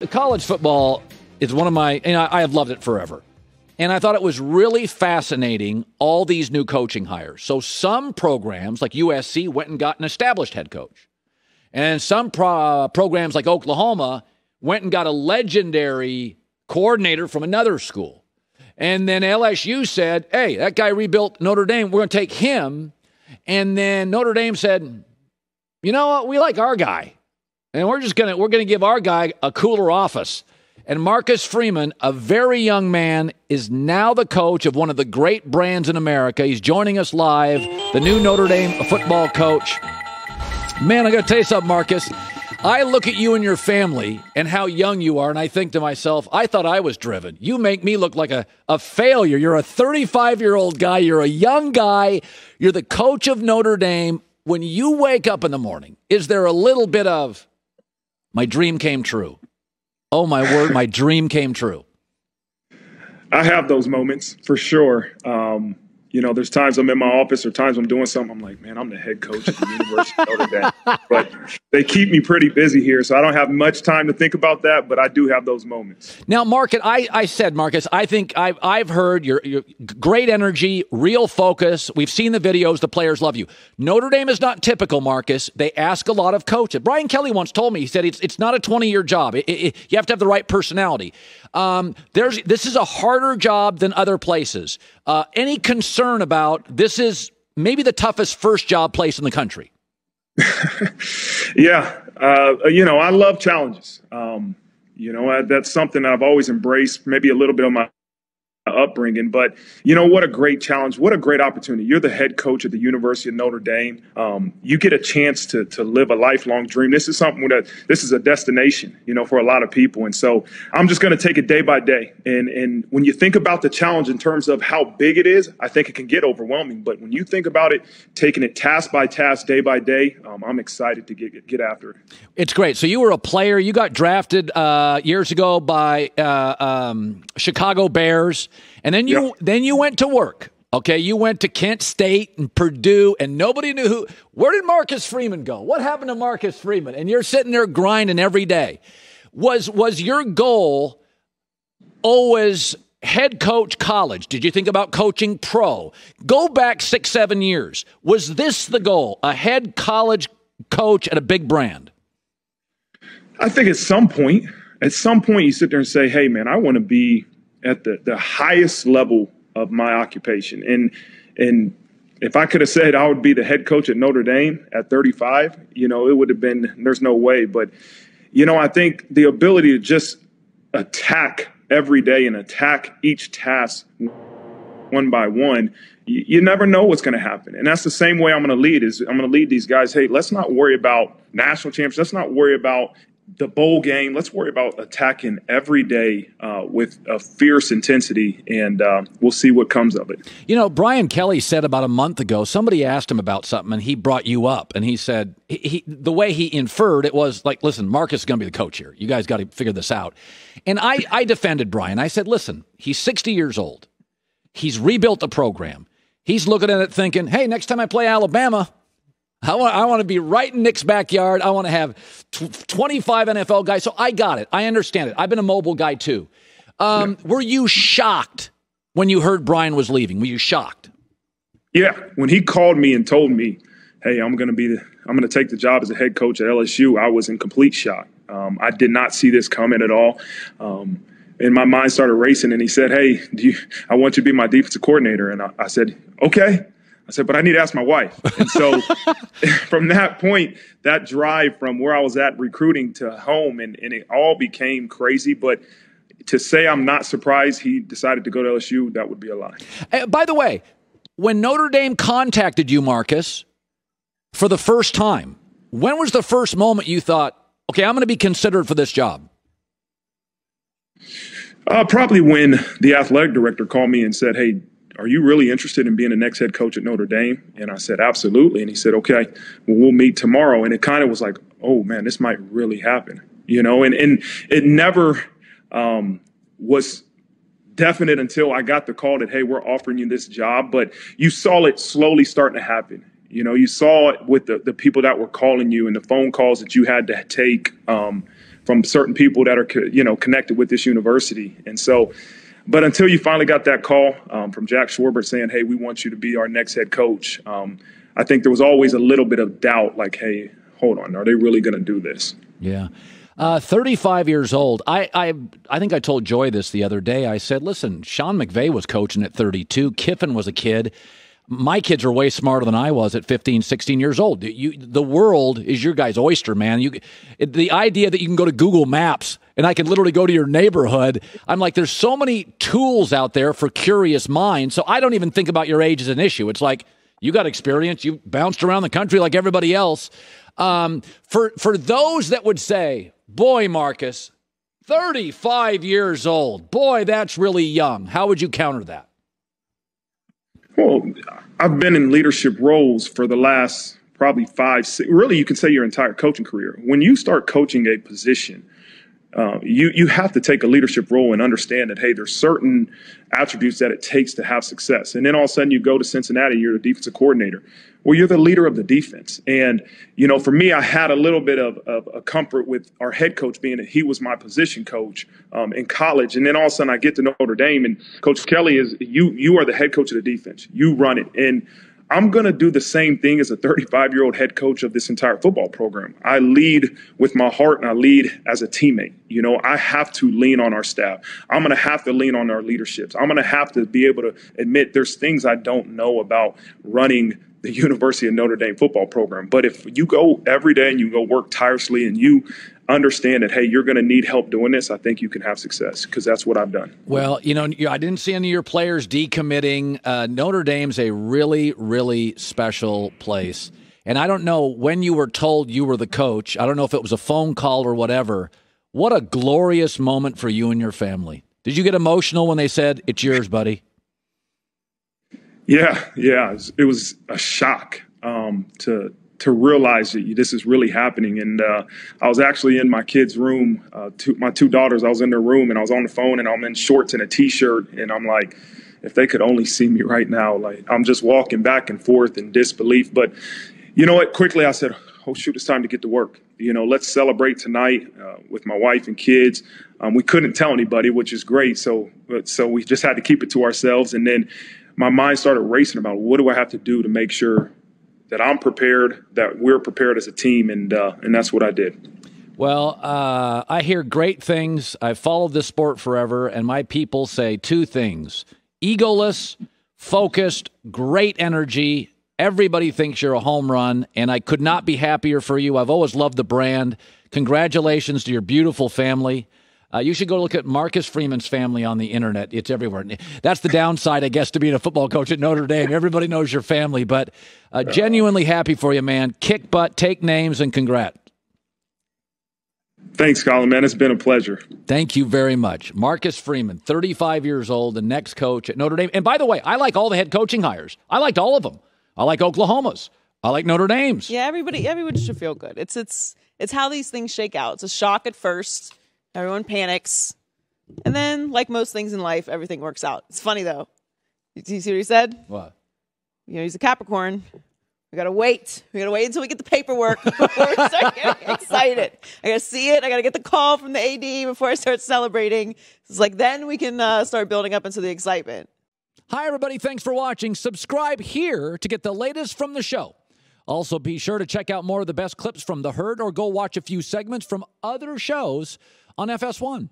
College football is one of my, and I have loved it forever. And I thought it was really fascinating, all these new coaching hires. So some programs like USC went and got an established head coach. And some programs like Oklahoma went and got a legendary coordinator from another school. And then LSU said, hey, that guy rebuilt Notre Dame. We're going to take him. And then Notre Dame said, you know what? We like our guy. And we're going to give our guy a cooler office. And Marcus Freeman, a very young man, is now the coach of one of the great brands in America. He's joining us live, the new Notre Dame football coach. Man, I got to tell you something, Marcus. I look at you and your family and how young you are, and I think to myself, I thought I was driven. You make me look like a failure. You're a 35-year-old guy. You're a young guy. You're the coach of Notre Dame. When you wake up in the morning, is there a little bit of, my dream came true? Oh, my word, my dream came true. I have those moments for sure. There's times I'm in my office or times I'm doing something. I'm like, man, I'm the head coach at the University of Notre Dame. But they keep me pretty busy here, so I don't have much time to think about that, but I do have those moments. Now, Marcus, I think I've heard your great energy, real focus. We've seen the videos. The players love you. Notre Dame is not typical, Marcus. They ask a lot of coaches. Brian Kelly once told me, he said it's not a 20-year job. You have to have the right personality. This is a harder job than other places. Any concern about this is maybe the toughest first job place in the country? Yeah. I love challenges. That's something that I've always embraced, maybe a little bit of my upbringing, but what a great challenge, what a great opportunity. You're the head coach at the University of Notre Dame. You get a chance to live a lifelong dream. This is something this is a destination, for a lot of people. And so I'm just going to take it day by day. And when you think about the challenge in terms of how big it is, I think it can get overwhelming. But when you think about it, taking it task by task, day by day, I'm excited to get after it. It's great. So you were a player. You got drafted years ago by Chicago Bears. And then you went to work. Okay, you went to Kent State and Purdue, and nobody knew who. Where did Marcus Freeman go? What happened to Marcus Freeman? And you're sitting there grinding every day. Was your goal always head coach college? Did you think about coaching pro? Go back 6-7 years. Was this the goal? A head college coach at a big brand? I think at some point you sit there and say, hey, man, I want to be at the highest level of my occupation. And if I could have said I would be the head coach at Notre Dame at 35, it would have been, there's no way. But, I think the ability to just attack every day and attack each task one by one, you never know what's going to happen. And that's the same way I'm going to lead these guys. Hey, let's not worry about national champions. Let's not worry about the bowl game. Let's worry about attacking every day with a fierce intensity, and we'll see what comes of it. Brian Kelly said about a month ago, somebody asked him about something, and he brought you up, and he said, the way he inferred it was like, listen, Marcus is going to be the coach here. You guys got to figure this out. And I defended Brian. I said, listen, he's 60 years old. He's rebuilt the program. He's looking at it thinking, hey, next time I play Alabama, I want to be right in Nick's backyard. I want to have 25 NFL guys. So I got it. I understand it. I've been a mobile guy too. Were you shocked when you heard Brian was leaving? Were you shocked? Yeah. When he called me and told me, hey, I'm going to take the job as a head coach at LSU, I was in complete shock. I did not see this coming at all. And my mind started racing, and he said, hey, I want you to be my defensive coordinator. And I said, okay. I said, but I need to ask my wife. And so from that point, that drive from where I was at recruiting to home, and it all became crazy. But to say I'm not surprised he decided to go to LSU, that would be a lie. By the way, when Notre Dame contacted you, Marcus, for the first time, when was the first moment you thought, okay, I'm going to be considered for this job? Probably when the athletic director called me and said, hey, are you really interested in being the next head coach at Notre Dame? And I said, absolutely. And he said, okay, well, we'll meet tomorrow. And it kind of was like, oh, man, this might really happen, and it never was definite until I got the call that, hey, we're offering you this job. But you saw it slowly starting to happen. You saw it with the people that were calling you and the phone calls that you had to take. from certain people that are, connected with this university. And so, but until you finally got that call from Jack Schwarber saying, hey, we want you to be our next head coach, I think there was always a little bit of doubt, like, hey, hold on, are they really going to do this? Yeah. 35 years old. I think I told Joy this the other day. I said, listen, Sean McVay was coaching at 32. Kiffin was a kid. My kids are way smarter than I was at 15, 16 years old. The world is your guys' oyster, man. The idea that you can go to Google Maps and I can literally go to your neighborhood, I'm like, there's so many tools out there for curious minds. So I don't even think about your age as an issue. It's like, you got experience. You bounced around the country like everybody else. For those that would say, boy, Marcus, 35 years old, boy, that's really young. How would you counter that? Well, I've been in leadership roles for the last probably 5, 6, really you could say your entire coaching career. When you start coaching a position, you have to take a leadership role and understand that, hey, there's certain attributes that it takes to have success. And then all of a sudden you go to Cincinnati, you're the defensive coordinator. Well, you're the leader of the defense. And, for me, I had a little bit of a comfort with our head coach being that he was my position coach in college. And then all of a sudden I get to Notre Dame and Coach Kelly is you are the head coach of the defense. You run it. And I'm going to do the same thing as a 35-year-old head coach of this entire football program. I lead with my heart and I lead as a teammate. I have to lean on our staff. I'm going to have to lean on our leaderships. I'm going to have to be able to admit there's things I don't know about running the University of Notre Dame football program. But if you go every day and you go work tirelessly and you understand that, hey, you're going to need help doing this, I think you can have success because that's what I've done. Well, I didn't see any of your players decommitting. Notre Dame's a really, really special place. And I don't know when you were told you were the coach. I don't know if it was a phone call or whatever. What a glorious moment for you and your family. Did you get emotional when they said, it's yours, buddy? Yeah. It was a shock to realize that this is really happening. And I was actually in my kids' room, my 2 daughters, I was in their room and I was on the phone and I'm in shorts and a T-shirt. And I'm like, if they could only see me right now, like I'm just walking back and forth in disbelief. But you know what? Quickly, I said, oh, shoot, it's time to get to work. Let's celebrate tonight with my wife and kids. We couldn't tell anybody, which is great. So we just had to keep it to ourselves. And then my mind started racing about what do I have to do to make sure that I'm prepared, that we're prepared as a team, and that's what I did. Well, I hear great things. I've followed this sport forever, and my people say 2 things. Egoless, focused, great energy. Everybody thinks you're a home run, and I could not be happier for you. I've always loved the brand. Congratulations to your beautiful family. You should go look at Marcus Freeman's family on the internet. It's everywhere. That's the downside, I guess, to being a football coach at Notre Dame. Everybody knows your family, but genuinely happy for you, man. Kick butt, take names, and congrats. Thanks, Colin, man. It's been a pleasure. Thank you very much. Marcus Freeman, 35 years old, the next coach at Notre Dame. And by the way, I like all the head coaching hires. I liked all of them. I like Oklahoma's. I like Notre Dame's. Yeah, everybody should feel good. It's how these things shake out. It's a shock at first. Everyone panics. And then, like most things in life, everything works out. It's funny, though. Do you see what he said? What? He's a Capricorn. We got to wait. We got to wait until we get the paperwork before we start getting excited. I got to see it. I got to get the call from the AD before I start celebrating. It's like then we can start building up into the excitement. Hi, everybody. Thanks for watching. Subscribe here to get the latest from the show. Also, be sure to check out more of the best clips from The Herd or go watch a few segments from other shows on FS1.